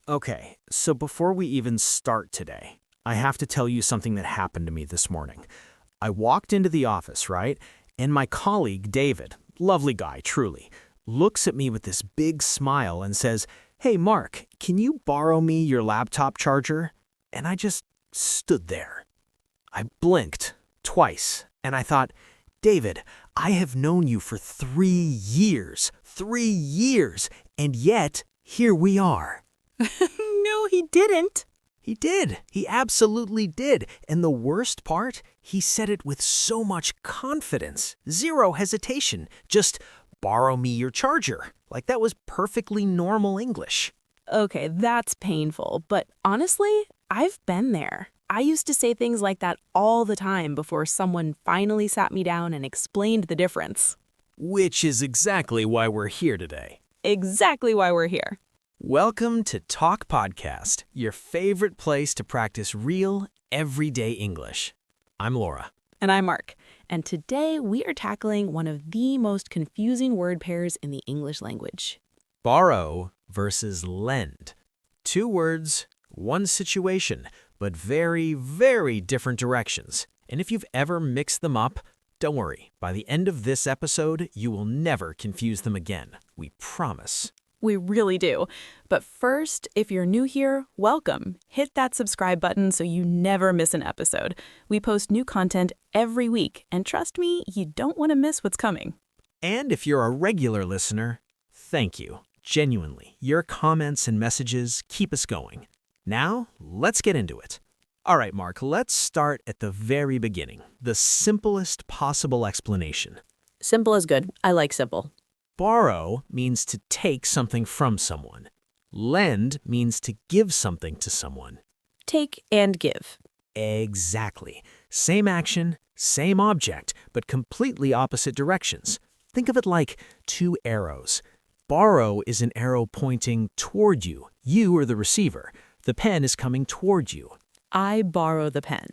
Okay, so before we even start today, I have to tell you something that happened to me this morning. I walked into the office, right? And my colleague, David, lovely guy, truly, looks at me with this big smile and says, "Hey, Mark, can you borrow me your laptop charger?" And I just stood there. I blinked twice, and I thought, David, I have known you for 3 years. 3 years, and yet here we are. No, he didn't. He did. He absolutely did. And the worst part, he said it with so much confidence. Zero hesitation. Just borrow me your charger. Like that was perfectly normal English. Okay, that's painful, but honestly, I've been there. I used to say things like that all the time before someone finally sat me down and explained the difference. Which is exactly why we're here today. Exactly why we're here. Welcome to Talk Podcast, your favorite place to practice real, everyday English. I'm Laura. And I'm Mark. And today we are tackling one of the most confusing word pairs in the English language. Borrow versus lend. Two words, one situation, but very, very different directions. And if you've ever mixed them up, don't worry. By the end of this episode, you will never confuse them again. We promise. We really do. But first, if you're new here, welcome. Hit that subscribe button so you never miss an episode. We post new content every week, and trust me, you don't want to miss what's coming. And if you're a regular listener, thank you. Genuinely, your comments and messages keep us going. Now, let's get into it. All right, Mark, let's start at the very beginning. The simplest possible explanation. Simple is good. I like simple. Borrow means to take something from someone. Lend means to give something to someone. Take and give. Exactly. Same action, same object, but completely opposite directions. Think of it like two arrows. Borrow is an arrow pointing toward you. You are the receiver. The pen is coming toward you. I borrow the pen.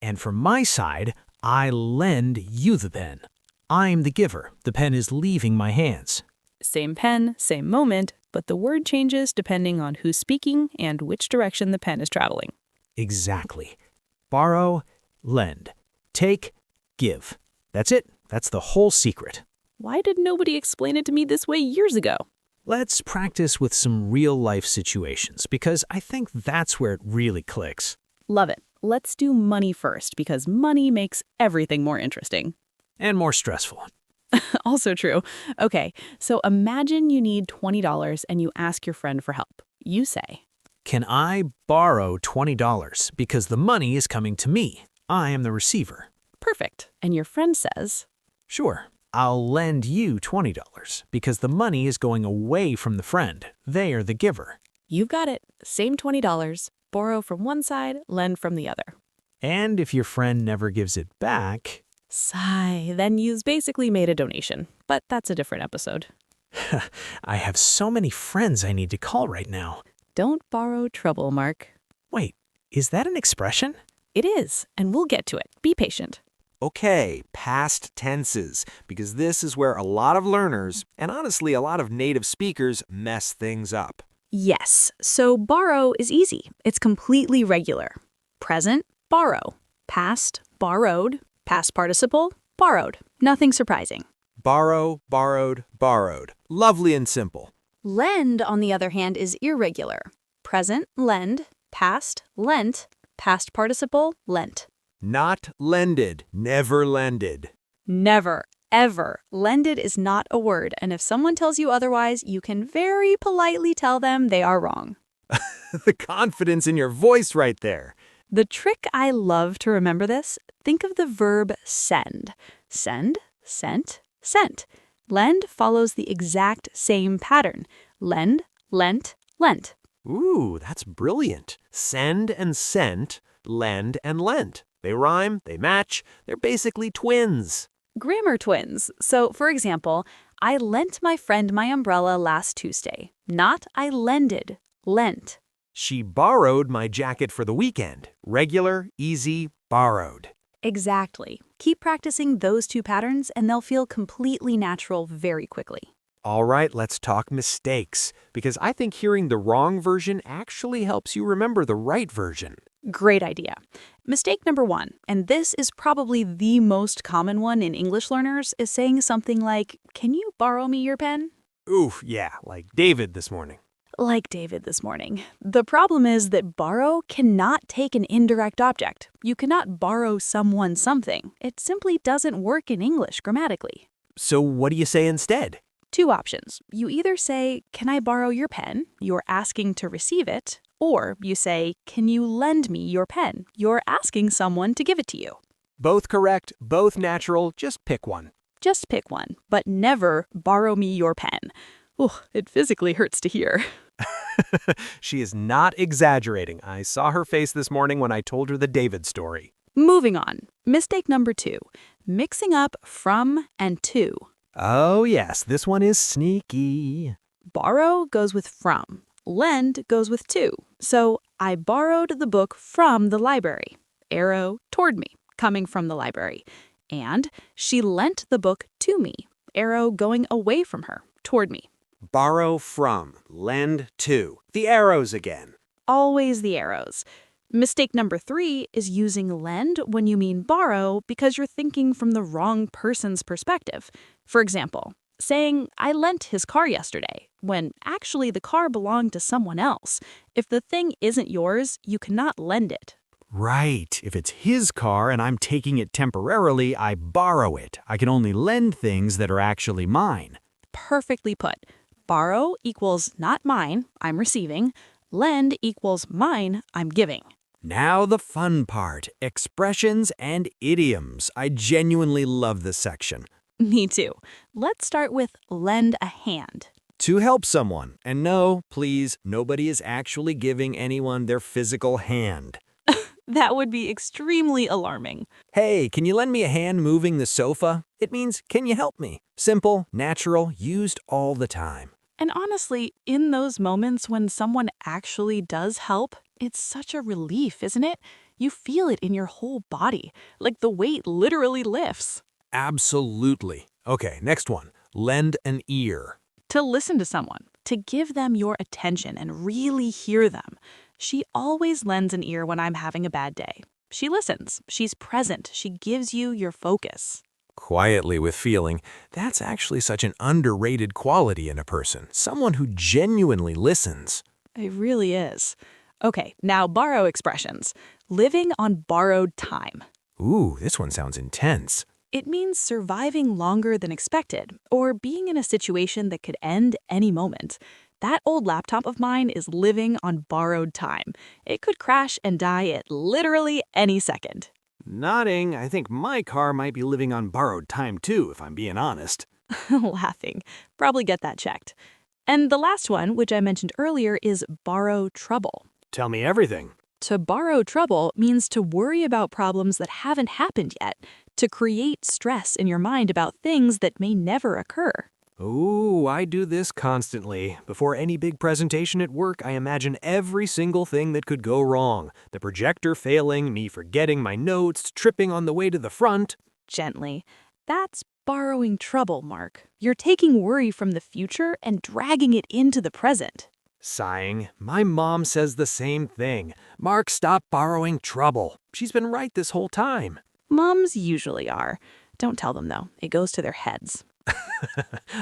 And from my side, I lend you the pen. I'm the giver. The pen is leaving my hands. Same pen, same moment, but the word changes depending on who's speaking and which direction the pen is traveling. Exactly. Borrow, lend. Take, give. That's it. That's the whole secret. Why did nobody explain it to me this way years ago? Let's practice with some real-life situations because I think that's where it really clicks. Love it. Let's do money first because money makes everything more interesting. And more stressful. Also true. Okay, so imagine you need $20 and you ask your friend for help. You say, Can I borrow $20 because the money is coming to me? I am the receiver. perfect. And your friend says, Sure, I'll lend you $20 because the money is going away from the friend. They are the giver. you've got it. Same $20. Borrow from one side, lend from the other. And if your friend never gives it back, Sigh, then you've basically made a donation. But that's a different episode. I have so many friends I need to call right now. Don't borrow trouble, Mark. Wait, is that an expression? It is, and we'll get to it. Be patient. Okay, past tenses, because this is where a lot of learners, and honestly a lot of native speakers, mess things up. Yes, so borrow is easy. It's completely regular. Present, borrow. Past, borrowed. Past participle, borrowed. Nothing surprising. Borrow, borrowed, borrowed. Lovely and simple. Lend, on the other hand, is irregular. Present, lend. Past, lent. Past participle, lent. Not lended, never lended. Never, ever. Lended is not a word, and if someone tells you otherwise, you can very politely tell them they are wrong. The confidence in your voice right there. The trick I love to remember this, think of the verb send. Send, sent, sent. Lend follows the exact same pattern. Lend, lent, lent. Ooh, that's brilliant. Send and sent, lend and lent. They rhyme, they match, they're basically twins. Grammar twins. So, for example, I lent my friend my umbrella last Tuesday. Not I lended, lent. She borrowed my jacket for the weekend. Regular, easy, borrowed. Exactly. Keep practicing those two patterns and they'll feel completely natural very quickly. All right, let's talk mistakes, because I think hearing the wrong version actually helps you remember the right version. Great idea. Mistake number one, and this is probably the most common one in English learners, is saying something like, "Can you borrow me your pen?" Oof, yeah, like David this morning. Like David this morning. The problem is that borrow cannot take an indirect object. You cannot borrow someone something. It simply doesn't work in English grammatically. So what do you say instead? Two options. You either say, "Can I borrow your pen?" You're asking to receive it. Or you say, "Can you lend me your pen?" You're asking someone to give it to you. Both correct, both natural, just pick one. Just pick one, but never borrow me your pen. Ooh, it physically hurts to hear. She is not exaggerating. I saw her face this morning when I told her the David story. Moving on. Mistake number two. Mixing up from and to. Oh yes, this one is sneaky. Borrow goes with from. Lend goes with to. So I borrowed the book from the library. Arrow toward me, coming from the library. And she lent the book to me. Arrow going away from her, toward me. Borrow from, lend to. The arrows again. Always the arrows. Mistake number three is using lend when you mean borrow because you're thinking from the wrong person's perspective. For example, saying, "I lent his car yesterday," when actually the car belonged to someone else. If the thing isn't yours, you cannot lend it. Right. If it's his car and I'm taking it temporarily, I borrow it. I can only lend things that are actually mine. Perfectly put. Borrow equals not mine, I'm receiving. Lend equals mine, I'm giving. Now the fun part, expressions and idioms. I genuinely love this section. Me too. Let's start with lend a hand. To help someone. And no, please, nobody is actually giving anyone their physical hand. That would be extremely alarming. Hey, can you lend me a hand moving the sofa? It means, can you help me? Simple, natural, used all the time. And honestly, in those moments when someone actually does help, it's such a relief, isn't it? You feel it in your whole body, like the weight literally lifts. Absolutely. Okay, next one. Lend an ear. To listen to someone, to give them your attention and really hear them. She always lends an ear when I'm having a bad day. She listens, she's present, she gives you your focus. Quietly with feeling, that's actually such an underrated quality in a person. Someone who genuinely listens. It really is. Okay, now borrow expressions. Living on borrowed time. Ooh, this one sounds intense. It means surviving longer than expected, or being in a situation that could end any moment. That old laptop of mine is living on borrowed time. It could crash and die at literally any second. Nodding, I think my car might be living on borrowed time too, if I'm being honest. Laughing. Probably get that checked. And the last one, which I mentioned earlier, is borrow trouble. Tell me everything. To borrow trouble means to worry about problems that haven't happened yet, to create stress in your mind about things that may never occur. Ooh, I do this constantly. Before any big presentation at work, I imagine every single thing that could go wrong. The projector failing, me forgetting my notes, tripping on the way to the front. Gently. That's borrowing trouble, Mark. You're taking worry from the future and dragging it into the present. Sighing, my mom says the same thing. Mark, stop borrowing trouble. She's been right this whole time. Moms usually are. Don't tell them, though. It goes to their heads.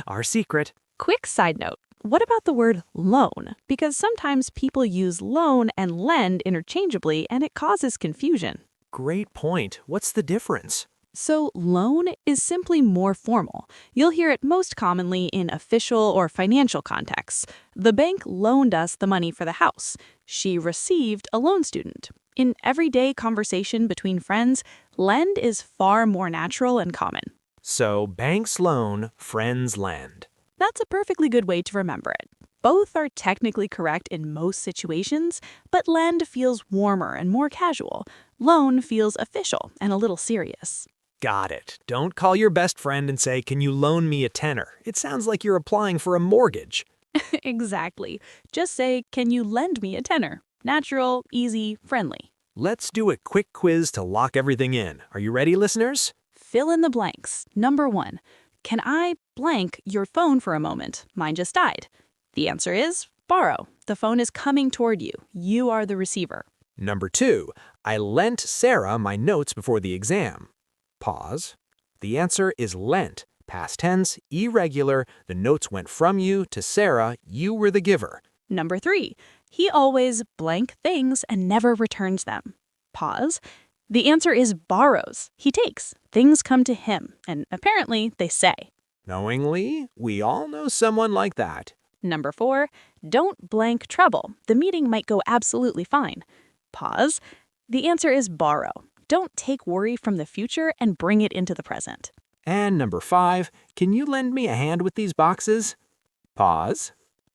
Our secret. Quick side note. What about the word loan? Because sometimes people use loan and lend interchangeably, and it causes confusion. Great point. What's the difference? So loan is simply more formal. You'll hear it most commonly in official or financial contexts. The bank loaned us the money for the house. She received a loan student. In everyday conversation between friends, lend is far more natural and common. So, banks loan, friends lend. That's a perfectly good way to remember it. Both are technically correct in most situations, but lend feels warmer and more casual. Loan feels official and a little serious. Got it. Don't call your best friend and say, "Can you loan me a tenner?" It sounds like you're applying for a mortgage. Exactly. Just say, "Can you lend me a tenner?" Natural, easy, friendly. Let's do a quick quiz to lock everything in. Are you ready, listeners? Fill in the blanks. Number 1. Can I blank your phone for a moment. Mine just died. The answer is borrow. The phone is coming toward you. You are the receiver. Number 2, I lent Sarah my notes before the exam. Pause. The answer is lent. Past tense, irregular. The notes went from you to Sarah. You were the giver. Number 3, he always blank things and never returns them. Pause. The answer is borrows. He takes. Things come to him, and apparently they say. Knowingly, we all know someone like that. Number 4, don't blank trouble. The meeting might go absolutely fine. Pause. The answer is borrow. Don't take worry from the future and bring it into the present. And number 5, can you lend me a hand with these boxes? Pause.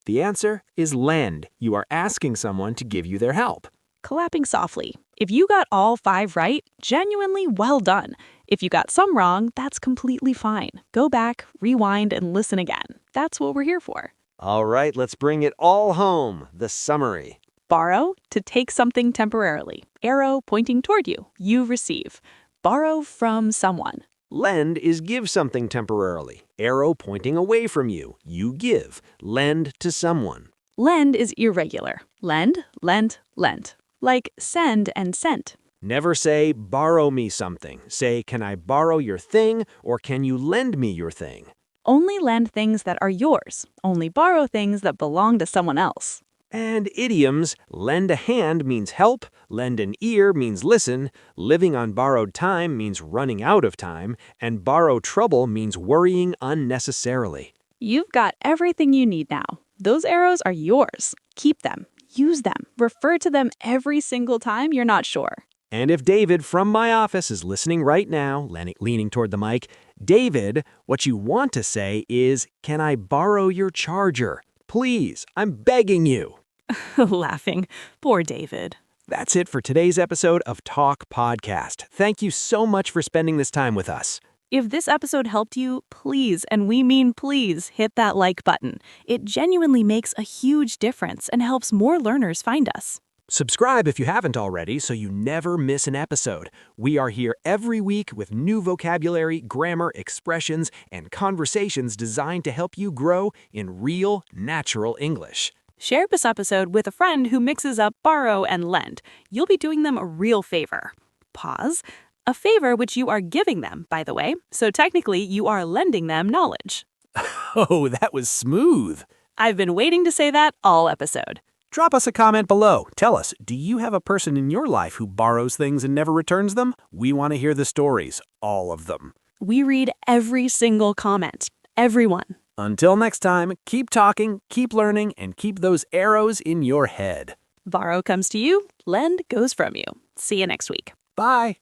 The answer is lend. You are asking someone to give you their help. Clapping softly. If you got all 5 right, genuinely well done. If you got some wrong, that's completely fine. Go back, rewind, and listen again. That's what we're here for. All right, let's bring it all home. The summary. Borrow, to take something temporarily. Arrow pointing toward you. You receive. Borrow from someone. Lend is give something temporarily. Arrow pointing away from you. You give. Lend to someone. Lend is irregular. Lend, lent, lent. Like send and sent. Never say, borrow me something. Say, can I borrow your thing, or can you lend me your thing? Only lend things that are yours. Only borrow things that belong to someone else. And idioms, lend a hand means help, lend an ear means listen, living on borrowed time means running out of time, and borrow trouble means worrying unnecessarily. You've got everything you need now. Those arrows are yours. Keep them. Use them. Refer to them every single time you're not sure. And if David from my office is listening right now, leaning toward the mic, David, what you want to say is, can I borrow your charger? Please, I'm begging you. Laughing. Poor David. That's it for today's episode of Talk Podcast. Thank you so much for spending this time with us. If this episode helped you, please, and we mean please, hit that like button. It genuinely makes a huge difference and helps more learners find us. Subscribe if you haven't already so you never miss an episode. We are here every week with new vocabulary, grammar, expressions, and conversations designed to help you grow in real, natural English. Share this episode with a friend who mixes up borrow and lend. You'll be doing them a real favor. Pause. A favor which you are giving them, by the way, so technically you are lending them knowledge. Oh, that was smooth. I've been waiting to say that all episode. Drop us a comment below. Tell us, do you have a person in your life who borrows things and never returns them? We want to hear the stories, all of them. We read every single comment. Everyone. Until next time, keep talking, keep learning, and keep those arrows in your head. Borrow comes to you, lend goes from you. See you next week. Bye.